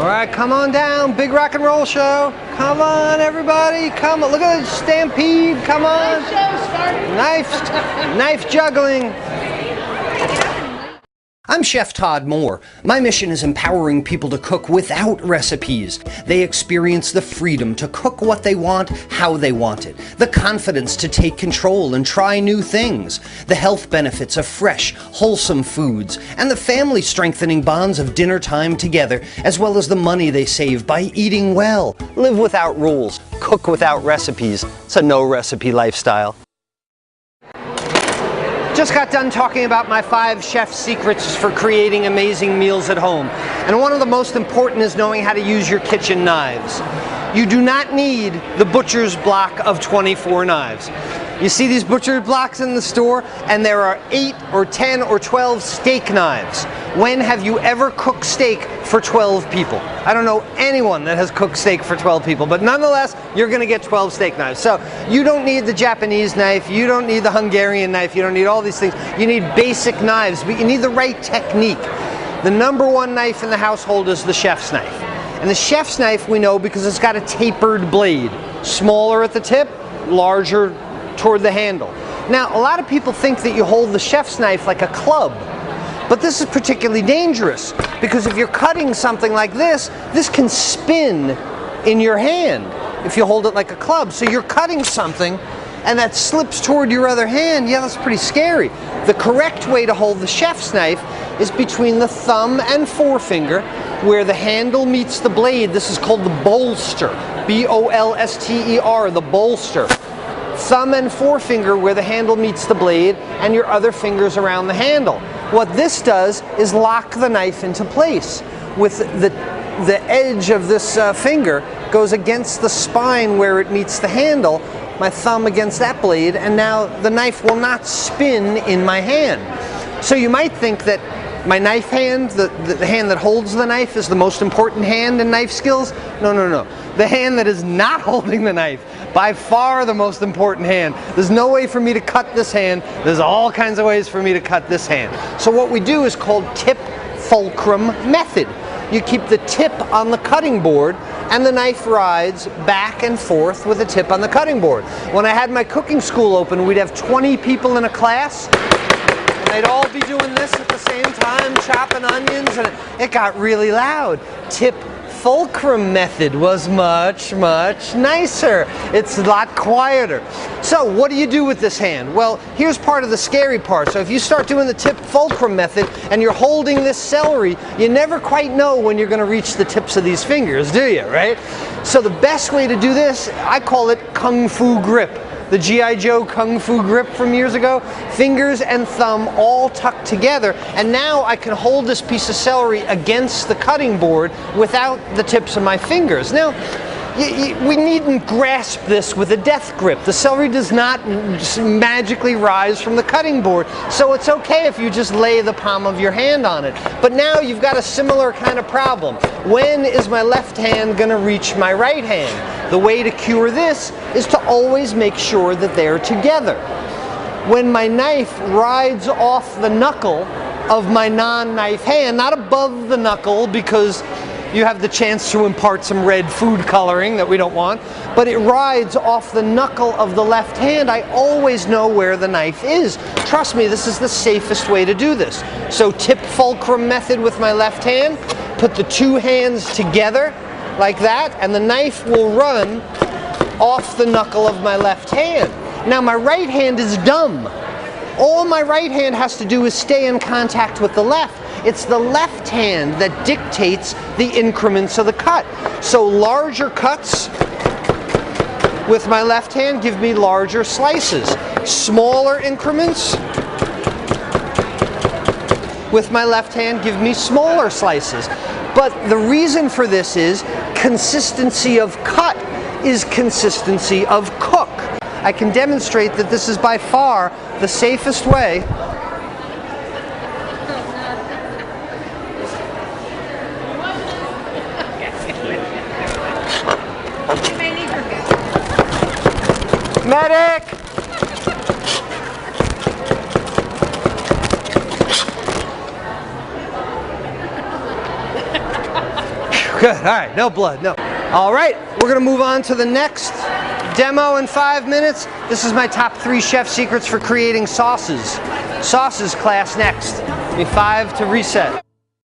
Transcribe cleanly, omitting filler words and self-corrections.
right, come on down. Big rock and roll show. Come on, everybody. Come on. Look at the stampede. Come on. Knife juggling. I'm Chef Todd Moore. My mission is empowering people to cook without recipes. They experience the freedom to cook what they want, how they want it, the confidence to take control and try new things, the health benefits of fresh, wholesome foods, and the family-strengthening bonds of dinner time together, as well as the money they save by eating well. Live without rules, cook without recipes. It's a no-recipe lifestyle. Just got done talking about my 5 chef secrets for creating amazing meals at home. And one of the most important is knowing how to use your kitchen knives. You do not need the butcher's block of 24 knives. You see these butcher's blocks in the store, and there are 8 or 10 or 12 steak knives. When have you ever cooked steak for 12 people? I don't know anyone that has cooked steak for 12 people, but nonetheless, you're going to get 12 steak knives. So you don't need the Japanese knife, you don't need the Hungarian knife, you don't need all these things. You need basic knives, but you need the right technique. The #1 knife in the household is the chef's knife. And the chef's knife we know because it's got a tapered blade. Smaller at the tip, larger toward the handle. Now, a lot of people think that you hold the chef's knife like a club. But this is particularly dangerous because if you're cutting something like this can spin in your hand if you hold it like a club. So you're cutting something and that slips toward your other hand. Yeah, that's pretty scary. The correct way to hold the chef's knife is between the thumb and forefinger where the handle meets the blade. This is called the bolster. B-O-L-S-T-E-R, the bolster. Thumb and forefinger where the handle meets the blade and your other fingers around the handle. What this does is lock the knife into place. With the edge of this finger goes against the spine where it meets the handle, my thumb against that blade, and now the knife will not spin in my hand. So you might think that my knife hand, the hand that holds the knife, is the most important hand in knife skills. No, no, no. The hand that is not holding the knife, by far the most important hand. There's no way for me to cut this hand. There's all kinds of ways for me to cut this hand. So what we do is called tip fulcrum method. You keep the tip on the cutting board and the knife rides back and forth with the tip on the cutting board. When I had my cooking school open, we'd have 20 people in a class. They'd all be doing this at the same time, chopping onions, and it got really loud. Tip fulcrum method was much, much nicer. It's a lot quieter. So what do you do with this hand? Well, here's part of the scary part. So if you start doing the tip fulcrum method and you're holding this celery, you never quite know when you're going to reach the tips of these fingers, do you, right? So the best way to do this, I call it Kung Fu grip. The G.I. Joe Kung Fu grip from years ago, fingers and thumb all tucked together, and now I can hold this piece of celery against the cutting board without the tips of my fingers. Now, we needn't grasp this with a death grip. The celery does not magically rise from the cutting board, so it's okay if you just lay the palm of your hand on it. But now you've got a similar kind of problem. When is my left hand going to reach my right hand? The way to cure this is to always make sure that they're together. When my knife rides off the knuckle of my non-knife hand, not above the knuckle because you have the chance to impart some red food coloring that we don't want, but it rides off the knuckle of the left hand, I always know where the knife is. Trust me, this is the safest way to do this. So tip fulcrum method with my left hand, put the two hands together like that, and the knife will run off the knuckle of my left hand. Now my right hand is dumb. All my right hand has to do is stay in contact with the left. It's the left hand that dictates the increments of the cut. So larger cuts with my left hand give me larger slices. Smaller increments with my left hand give me smaller slices. But the reason for this is consistency of cut is consistency of cook. I can demonstrate that this is by far the safest way Medic! Good, all right, no blood, no. All right, we're gonna move on to the next demo in 5 minutes. This is my top 3 chef secrets for creating sauces. Sauces class next. Give me 5 to reset.